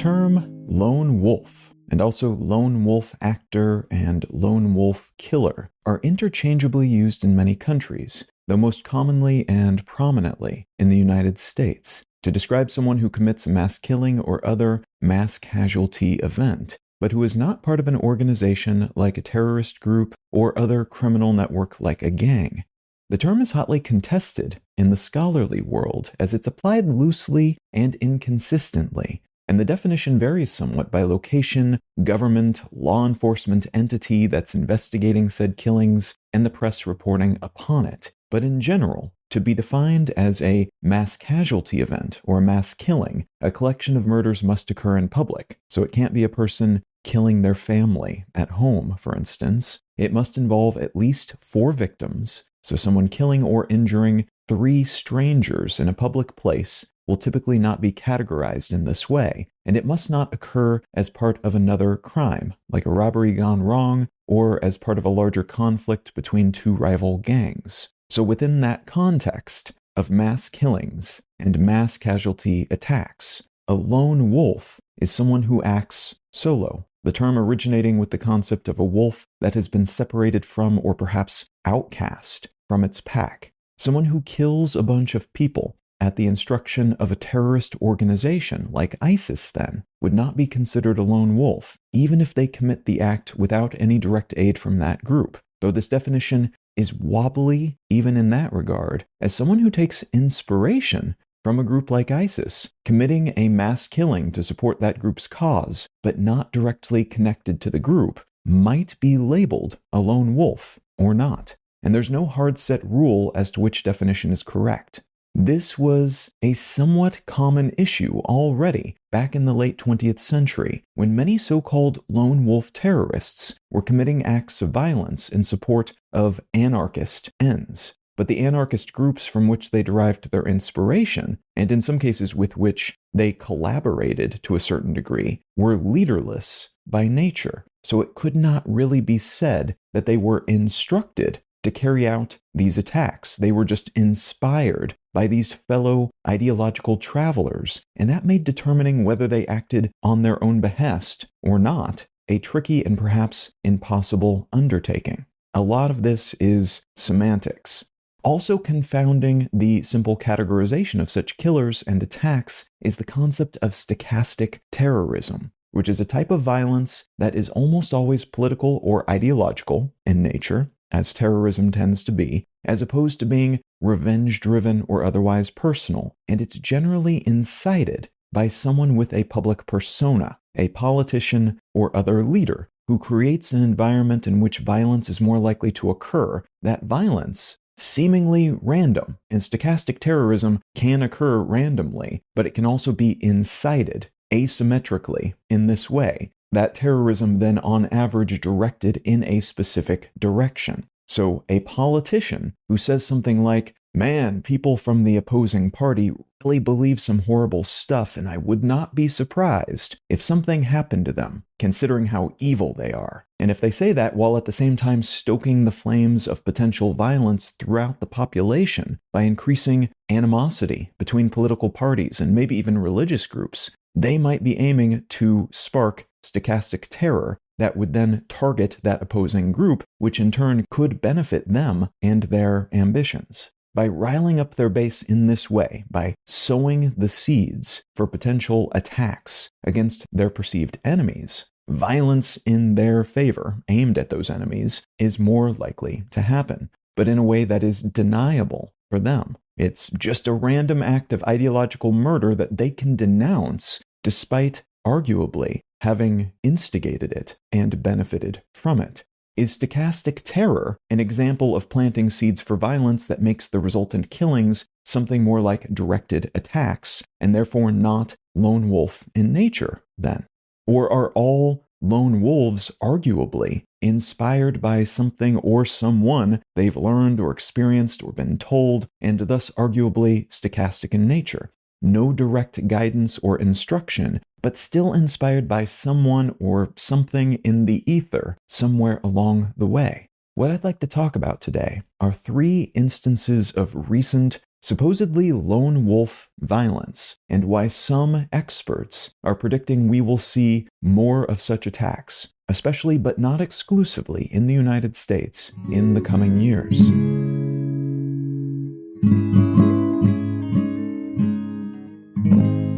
term lone wolf, and also lone wolf actor and lone wolf killer, are interchangeably used in many countries, though most commonly and prominently in the United States, to describe someone who commits a mass killing or other mass casualty event, but who is not part of an organization like a terrorist group or other criminal network like a gang. The term is hotly contested in the scholarly world as it's applied loosely and inconsistently, and the definition varies somewhat by location, government, law enforcement entity that's investigating said killings, and the press reporting upon it. But in general, to be defined as a mass casualty event or mass killing, a collection of murders must occur in public, so it can't be a person killing their family at home, for instance. It must involve at least 4 victims, so someone killing or injuring 3 strangers in a public place will typically not be categorized in this way, and it must not occur as part of another crime, like a robbery gone wrong, or as part of a larger conflict between 2 rival gangs. So within that context of mass killings and mass casualty attacks, a lone wolf is someone who acts solo, the term originating with the concept of a wolf that has been separated from or perhaps outcast from its pack. Someone who kills a bunch of people at the instruction of a terrorist organization like ISIS then would not be considered a lone wolf, even if they commit the act without any direct aid from that group, though this definition is wobbly even in that regard, as someone who takes inspiration from a group like ISIS, committing a mass killing to support that group's cause, but not directly connected to the group, might be labeled a lone wolf or not. And there's no hard set rule as to which definition is correct. This was a somewhat common issue already back in the late 20th century, when many so-called lone wolf terrorists were committing acts of violence in support of anarchist ends. But the anarchist groups from which they derived their inspiration, and in some cases with which they collaborated to a certain degree, were leaderless by nature. So it could not really be said that they were instructed to carry out these attacks. They were just inspired by these fellow ideological travelers, and that made determining whether they acted on their own behest or not a tricky and perhaps impossible undertaking. A lot of this is semantics. Also confounding the simple categorization of such killers and attacks is the concept of stochastic terrorism, which is a type of violence that is almost always political or ideological in nature, as terrorism tends to be, as opposed to being revenge-driven or otherwise personal, and it's generally incited by someone with a public persona, a politician or other leader, who creates an environment in which violence is more likely to occur. That violence, seemingly random, in stochastic terrorism, can occur randomly, but it can also be incited asymmetrically in this way. That terrorism then on average directed in a specific direction. So a politician who says something like, "Man, people from the opposing party really believe some horrible stuff, and I would not be surprised if something happened to them, considering how evil they are." And if they say that while at the same time stoking the flames of potential violence throughout the population by increasing animosity between political parties and maybe even religious groups, they might be aiming to spark stochastic terror that would then target that opposing group, which in turn could benefit them and their ambitions. By riling up their base in this way, by sowing the seeds for potential attacks against their perceived enemies, violence in their favor, aimed at those enemies, is more likely to happen, but in a way that is deniable for them. It's just a random act of ideological murder that they can denounce despite, arguably, having instigated it and benefited from it. Is stochastic terror an example of planting seeds for violence that makes the resultant killings something more like directed attacks, and therefore not lone wolf in nature, then? Or are all lone wolves arguably inspired by something or someone they've learned or experienced or been told, and thus arguably stochastic in nature? No direct guidance or instruction, but still inspired by someone or something in the ether somewhere along the way. What I'd like to talk about today are 3 instances of recent supposedly lone wolf violence, and why some experts are predicting we will see more of such attacks, especially but not exclusively in the United States, in the coming years.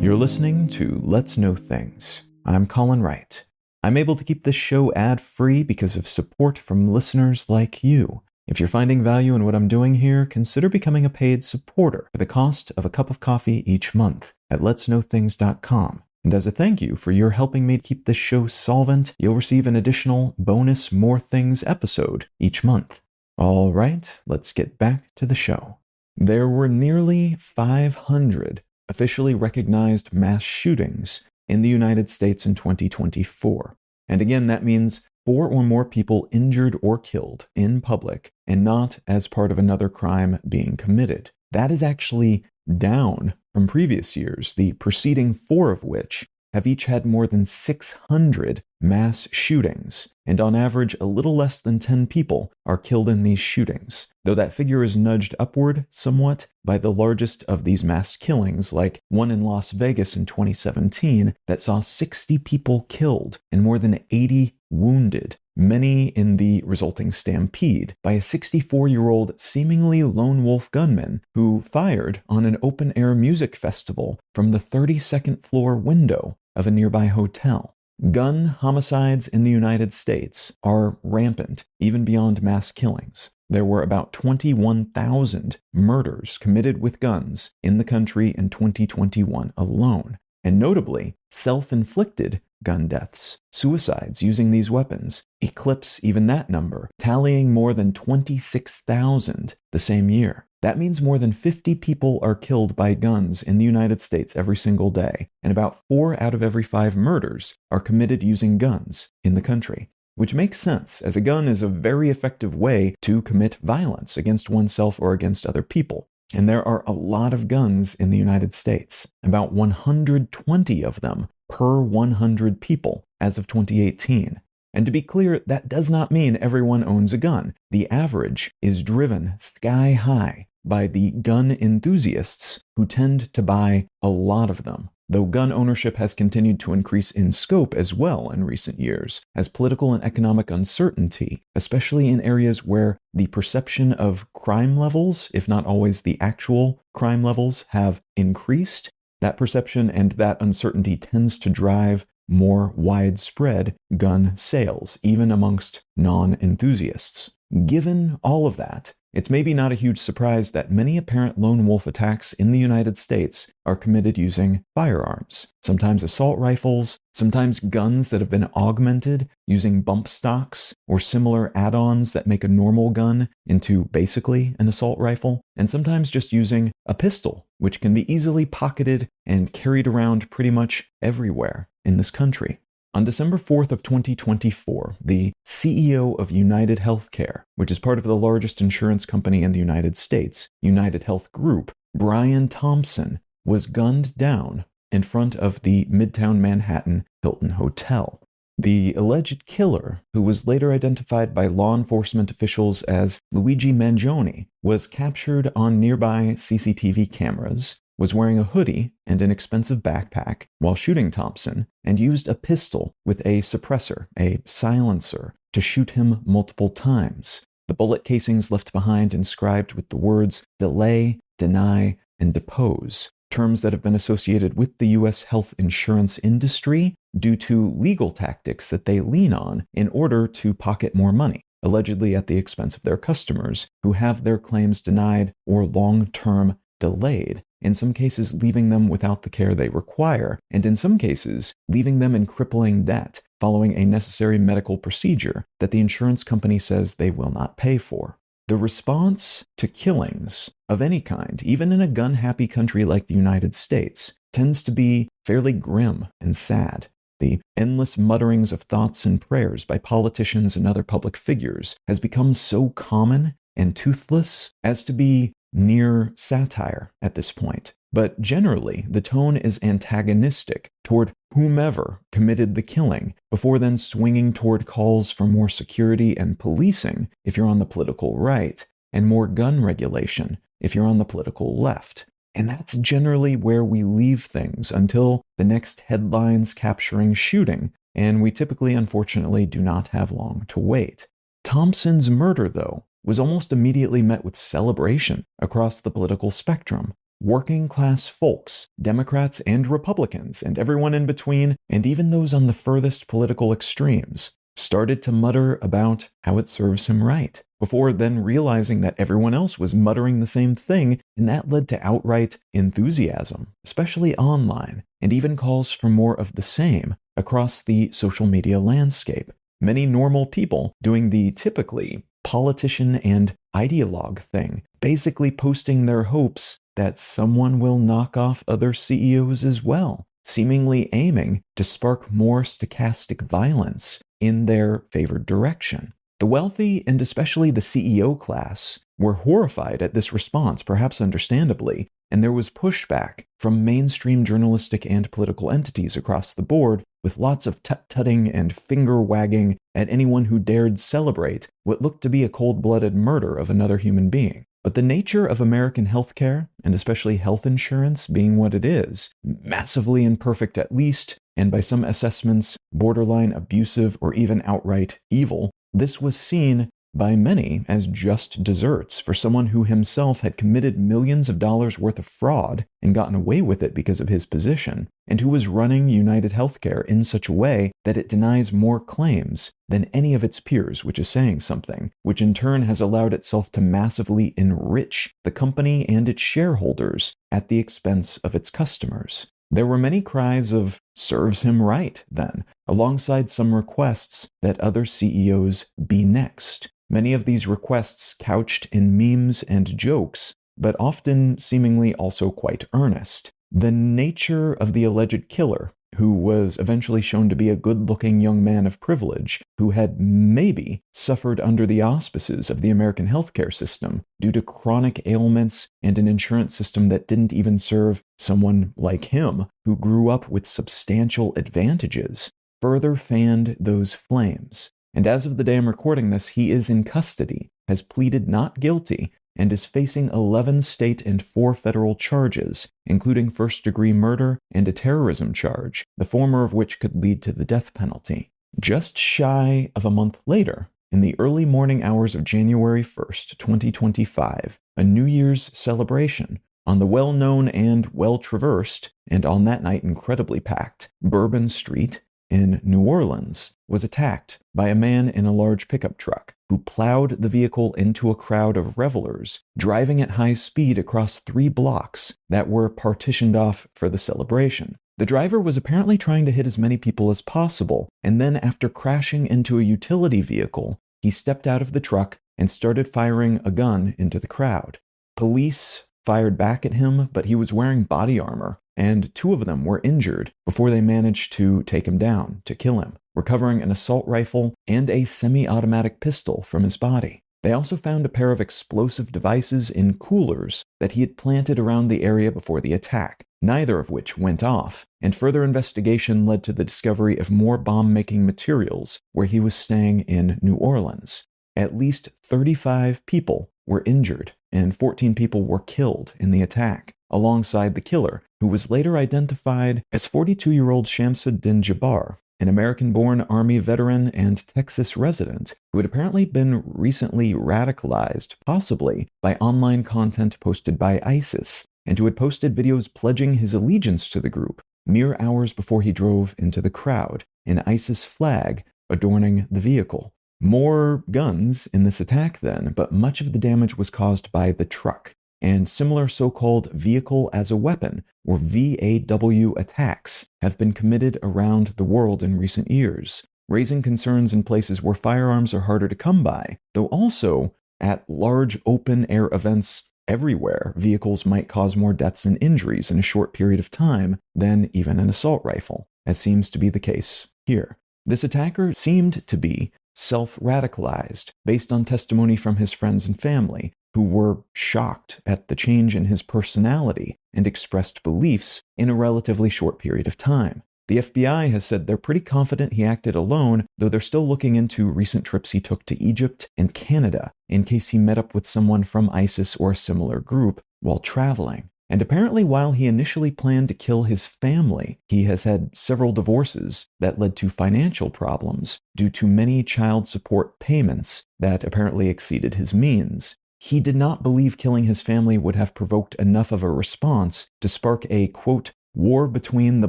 You're listening to Let's Know Things. I'm Colin Wright. I'm able to keep this show ad-free because of support from listeners like you. If you're finding value in what I'm doing here, consider becoming a paid supporter for the cost of a cup of coffee each month at letsknowthings.com. And as a thank you for your helping me keep this show solvent, you'll receive an additional bonus More Things episode each month. All right, let's get back to the show. There were nearly 500 officially recognized mass shootings in the United States in 2024. And again, that means 4 or more people injured or killed in public and not as part of another crime being committed. That is actually down from previous years, the preceding 4 of which have each had more than 600 mass shootings, and on average, a little less than 10 people are killed in these shootings, though that figure is nudged upward somewhat by the largest of these mass killings, like one in Las Vegas in 2017 that saw 60 people killed and more than 80 wounded, many in the resulting stampede by a 64-year-old seemingly lone wolf gunman who fired on an open-air music festival from the 32nd floor window of a nearby hotel. Gun homicides in the United States are rampant, even beyond mass killings. There were about 21,000 murders committed with guns in the country in 2021 alone. And notably, self-inflicted gun deaths, suicides using these weapons, eclipse even that number, tallying more than 26,000 the same year. That means more than 50 people are killed by guns in the United States every single day, and about 4 out of every 5 murders are committed using guns in the country. Which makes sense, as a gun is a very effective way to commit violence against oneself or against other people. And there are a lot of guns in the United States, about 120 of them per 100 people as of 2018. And to be clear, that does not mean everyone owns a gun. The average is driven sky high by the gun enthusiasts who tend to buy a lot of them, though gun ownership has continued to increase in scope as well in recent years, as political and economic uncertainty, especially in areas where the perception of crime levels, if not always the actual crime levels, have increased, that perception and that uncertainty tends to drive more widespread gun sales, even amongst non-enthusiasts. Given all of that, it's maybe not a huge surprise that many apparent lone wolf attacks in the United States are committed using firearms, sometimes assault rifles, sometimes guns that have been augmented using bump stocks or similar add-ons that make a normal gun into basically an assault rifle, and sometimes just using a pistol, which can be easily pocketed and carried around pretty much everywhere in this country. On December 4th of 2024, the CEO of United Healthcare, which is part of the largest insurance company in the United States, United Health Group, Brian Thompson, was gunned down in front of the Midtown Manhattan Hilton Hotel. The alleged killer, who was later identified by law enforcement officials as Luigi Mangione, was captured on nearby CCTV cameras, was wearing a hoodie and an expensive backpack while shooting Thompson, and used a pistol with a suppressor, a silencer, to shoot him multiple times. The bullet casings left behind inscribed with the words delay, deny, and depose, terms that have been associated with the U.S. health insurance industry due to legal tactics that they lean on in order to pocket more money, allegedly at the expense of their customers who have their claims denied or long-term delayed, in some cases leaving them without the care they require, and in some cases leaving them in crippling debt following a necessary medical procedure that the insurance company says they will not pay for. The response to killings of any kind, even in a gun-happy country like the United States, tends to be fairly grim and sad. The endless mutterings of thoughts and prayers by politicians and other public figures has become so common and toothless as to be near satire at this point. But generally, the tone is antagonistic toward whomever committed the killing, before then swinging toward calls for more security and policing if you're on the political right, and more gun regulation if you're on the political left. And that's generally where we leave things until the next headlines capturing shooting, and we typically, unfortunately, do not have long to wait. Thompson's murder, though, was almost immediately met with celebration across the political spectrum. Working class folks, Democrats and Republicans, and everyone in between, and even those on the furthest political extremes, started to mutter about how it serves him right, before then realizing that everyone else was muttering the same thing, and that led to outright enthusiasm, especially online, and even calls for more of the same across the social media landscape. Many normal people doing the typically politician and ideologue thing, basically posting their hopes that someone will knock off other CEOs as well, seemingly aiming to spark more stochastic violence in their favored direction. The wealthy, and especially the CEO class, were horrified at this response, perhaps understandably, and there was pushback from mainstream journalistic and political entities across the board, with lots of tut-tutting and finger-wagging at anyone who dared celebrate what looked to be a cold-blooded murder of another human being. But the nature of American healthcare, and especially health insurance being what it is, massively imperfect at least, and by some assessments, borderline abusive or even outright evil, this was seen by many as just desserts for someone who himself had committed millions of dollars worth of fraud and gotten away with it because of his position, and who was running United Healthcare in such a way that it denies more claims than any of its peers, which is saying something, which in turn has allowed itself to massively enrich the company and its shareholders at the expense of its customers. There were many cries of "serves him right," then, alongside some requests that other CEOs be next. Many of these requests couched in memes and jokes, but often seemingly also quite earnest. The nature of the alleged killer, who was eventually shown to be a good-looking young man of privilege, who had maybe suffered under the auspices of the American healthcare system due to chronic ailments and an insurance system that didn't even serve someone like him, who grew up with substantial advantages, further fanned those flames. And as of the day I'm recording this, he is in custody, has pleaded not guilty, and is facing 11 state and 4 federal charges, including first-degree murder and a terrorism charge, the former of which could lead to the death penalty. Just shy of a month later, in the early morning hours of January 1st, 2025, a New Year's celebration on the well-known and well-traversed, and on that night incredibly packed, Bourbon Street in New Orleans was attacked by a man in a large pickup truck who plowed the vehicle into a crowd of revelers, driving at high speed across 3 blocks that were partitioned off for the celebration. The driver was apparently trying to hit as many people as possible, and then after crashing into a utility vehicle, he stepped out of the truck and started firing a gun into the crowd. Police fired back at him, but he was wearing body armor, and 2 of them were injured before they managed to take him down, to kill him, recovering an assault rifle and a semi-automatic pistol from his body. They also found a pair of explosive devices in coolers that he had planted around the area before the attack, neither of which went off, and further investigation led to the discovery of more bomb-making materials where he was staying in New Orleans. At least 35 people were injured, and 14 people were killed in the attack, alongside the killer, who was later identified as 42-year-old Shamsuddin Jabbar, an American-born Army veteran and Texas resident who had apparently been recently radicalized, possibly by online content posted by ISIS, and who had posted videos pledging his allegiance to the group mere hours before he drove into the crowd, an ISIS flag adorning the vehicle. More guns in this attack then, but much of the damage was caused by the truck, and similar so-called vehicle as a weapon, or VAW attacks, have been committed around the world in recent years, raising concerns in places where firearms are harder to come by, though also at large open-air events everywhere, vehicles might cause more deaths and injuries in a short period of time than even an assault rifle, as seems to be the case here. This attacker seemed to be self-radicalized, based on testimony from his friends and family, who were shocked at the change in his personality and expressed beliefs in a relatively short period of time. The FBI has said they're pretty confident he acted alone, though they're still looking into recent trips he took to Egypt and Canada in case he met up with someone from ISIS or a similar group while traveling. And apparently, while he initially planned to kill his family, he has had several divorces that led to financial problems due to many child support payments that apparently exceeded his means. He did not believe killing his family would have provoked enough of a response to spark a, quote, war between the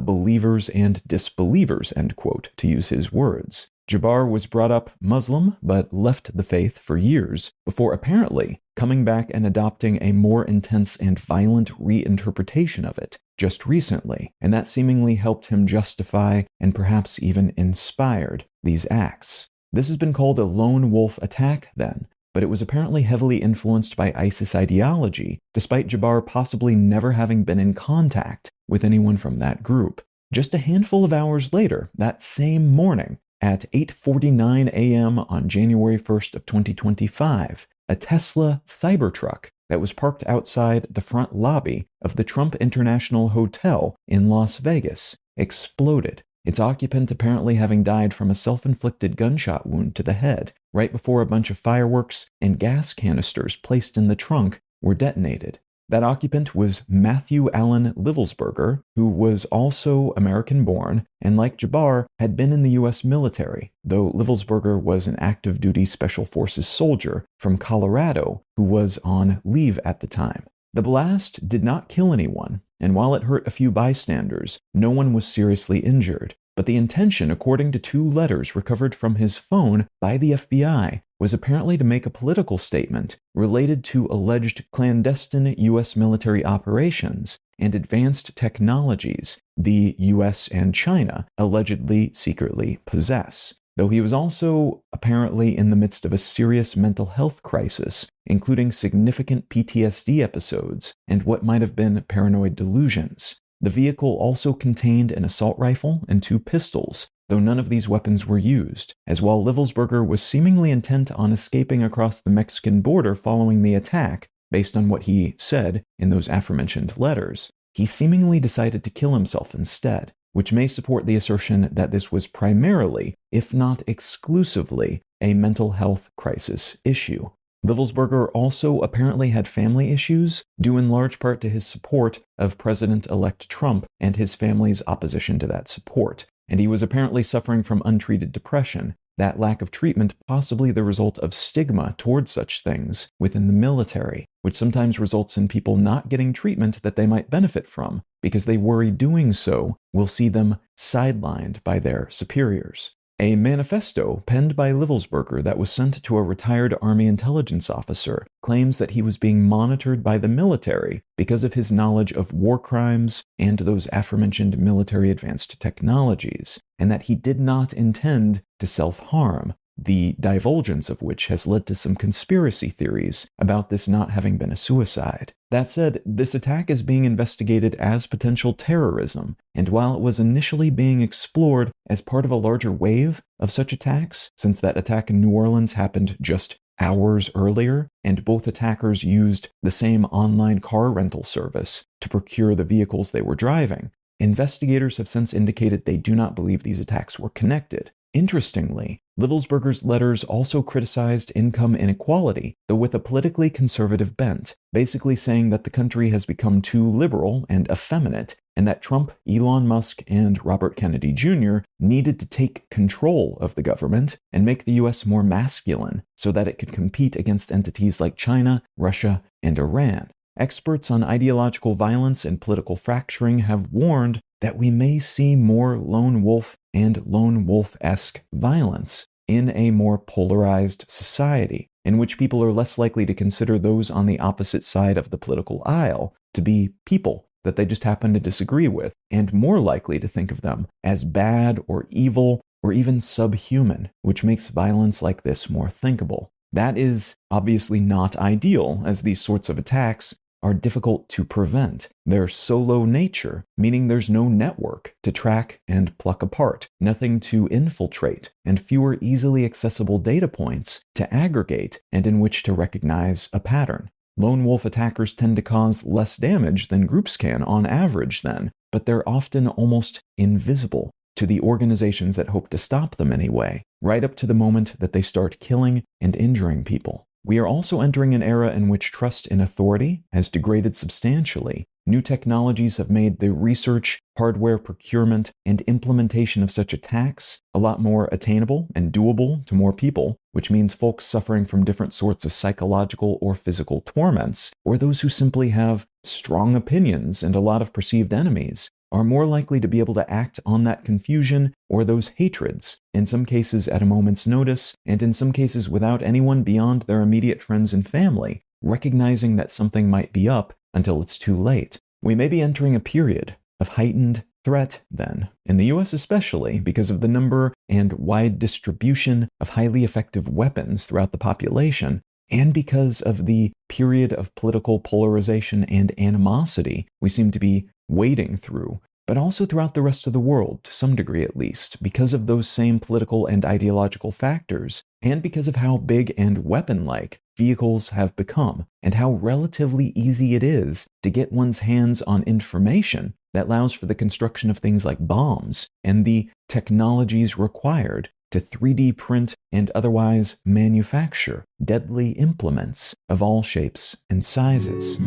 believers and disbelievers, end quote, to use his words. Jabbar was brought up Muslim, but left the faith for years before apparently coming back and adopting a more intense and violent reinterpretation of it just recently, and that seemingly helped him justify and perhaps even inspired these acts. This has been called a lone wolf attack then, but it was apparently heavily influenced by ISIS ideology, despite Jabbar possibly never having been in contact with anyone from that group. Just a handful of hours later, that same morning, at 8:49 a.m. on January 1st of 2025, a Tesla Cybertruck that was parked outside the front lobby of the Trump International Hotel in Las Vegas exploded, its occupant apparently having died from a self-inflicted gunshot wound to the head, right before a bunch of fireworks and gas canisters placed in the trunk were detonated. That occupant was Matthew Allen Livelsberger, who was also American-born and, like Jabbar, had been in the U.S. military, though Livelsberger was an active-duty Special Forces soldier from Colorado who was on leave at the time. The blast did not kill anyone, and while it hurt a few bystanders, no one was seriously injured. But the intention, according to 2 letters recovered from his phone by the FBI, was apparently to make a political statement related to alleged clandestine U.S. military operations and advanced technologies the U.S. and China allegedly secretly possess, though he was also apparently in the midst of a serious mental health crisis, including significant PTSD episodes and what might have been paranoid delusions. The vehicle also contained an assault rifle and 2 pistols, though none of these weapons were used, as while Livelsberger was seemingly intent on escaping across the Mexican border following the attack, based on what he said in those aforementioned letters, he seemingly decided to kill himself instead, which may support the assertion that this was primarily, if not exclusively, a mental health crisis issue. Livelsberger also apparently had family issues, due in large part to his support of President-elect Trump and his family's opposition to that support, and he was apparently suffering from untreated depression, that lack of treatment possibly the result of stigma towards such things within the military, which sometimes results in people not getting treatment that they might benefit from, because they worry doing so will see them sidelined by their superiors. A manifesto penned by Livelsberger that was sent to a retired Army intelligence officer claims that he was being monitored by the military because of his knowledge of war crimes and those aforementioned military advanced technologies, and that he did not intend to self-harm, the divulgence of which has led to some conspiracy theories about this not having been a suicide. That said, this attack is being investigated as potential terrorism, and while it was initially being explored as part of a larger wave of such attacks, since that attack in New Orleans happened just hours earlier, and both attackers used the same online car rental service to procure the vehicles they were driving, investigators have since indicated they do not believe these attacks were connected. Interestingly, Livelsberger's letters also criticized income inequality, though with a politically conservative bent, basically saying that the country has become too liberal and effeminate, and that Trump, Elon Musk, and Robert Kennedy Jr. needed to take control of the government and make the U.S. more masculine so that it could compete against entities like China, Russia, and Iran. Experts on ideological violence and political fracturing have warned that we may see more lone wolf and lone wolf-esque violence in a more polarized society, in which people are less likely to consider those on the opposite side of the political aisle to be people that they just happen to disagree with, and more likely to think of them as bad or evil or even subhuman, which makes violence like this more thinkable. That is obviously not ideal, as these sorts of attacks are difficult to prevent. Their solo nature, meaning there's no network to track and pluck apart, nothing to infiltrate, and fewer easily accessible data points to aggregate and in which to recognize a pattern. Lone wolf attackers tend to cause less damage than groups can on average then, but they're often almost invisible to the organizations that hope to stop them anyway, right up to the moment that they start killing and injuring people. We are also entering an era in which trust in authority has degraded substantially. New technologies have made the research, hardware procurement, and implementation of such attacks a lot more attainable and doable to more people, which means folks suffering from different sorts of psychological or physical torments, or those who simply have strong opinions and a lot of perceived enemies, are more likely to be able to act on that confusion or those hatreds, in some cases at a moment's notice, and in some cases without anyone beyond their immediate friends and family recognizing that something might be up until it's too late. We may be entering a period of heightened threat then, in the US especially, because of the number and wide distribution of highly effective weapons throughout the population, and because of the period of political polarization and animosity we seem to be wading through, but also throughout the rest of the world, to some degree at least, because of those same political and ideological factors, and because of how big and weapon-like vehicles have become, and how relatively easy it is to get one's hands on information that allows for the construction of things like bombs, and the technologies required to 3D print and otherwise manufacture deadly implements of all shapes and sizes.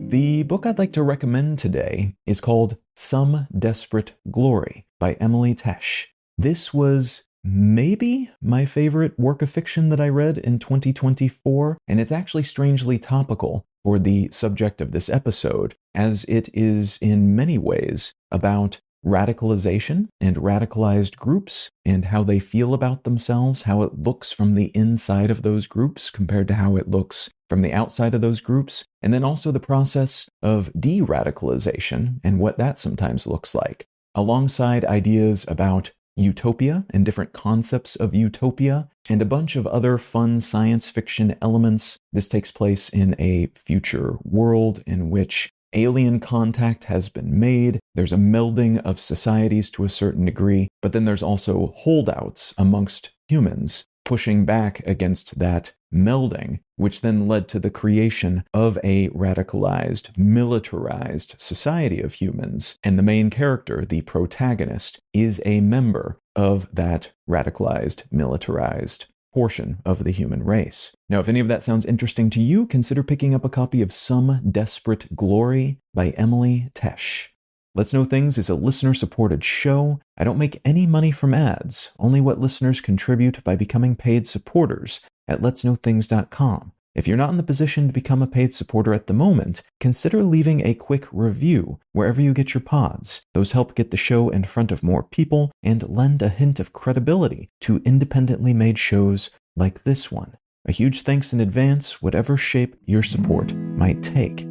The book I'd like to recommend today is called Some Desperate Glory by Emily Tesh. This was maybe my favorite work of fiction that I read in 2024, and it's actually strangely topical for the subject of this episode, as it is in many ways about radicalization and radicalized groups and how they feel about themselves, how it looks from the inside of those groups compared to how it looks from the outside of those groups, and then also the process of de-radicalization and what that sometimes looks like, alongside ideas about utopia and different concepts of utopia, and a bunch of other fun science fiction elements. This takes place in a future world in which alien contact has been made, there's a melding of societies to a certain degree, but then there's also holdouts amongst humans pushing back against that melding, which then led to the creation of a radicalized, militarized society of humans. And the main character, the protagonist, is a member of that radicalized, militarized portion of the human race. Now, if any of that sounds interesting to you, consider picking up a copy of Some Desperate Glory by Emily Tesh. Let's Know Things is a listener-supported show. I don't make any money from ads, only what listeners contribute by becoming paid supporters at letsknowthings.com. If you're not in the position to become a paid supporter at the moment, consider leaving a quick review wherever you get your pods. Those help get the show in front of more people and lend a hint of credibility to independently made shows like this one. A huge thanks in advance, whatever shape your support might take.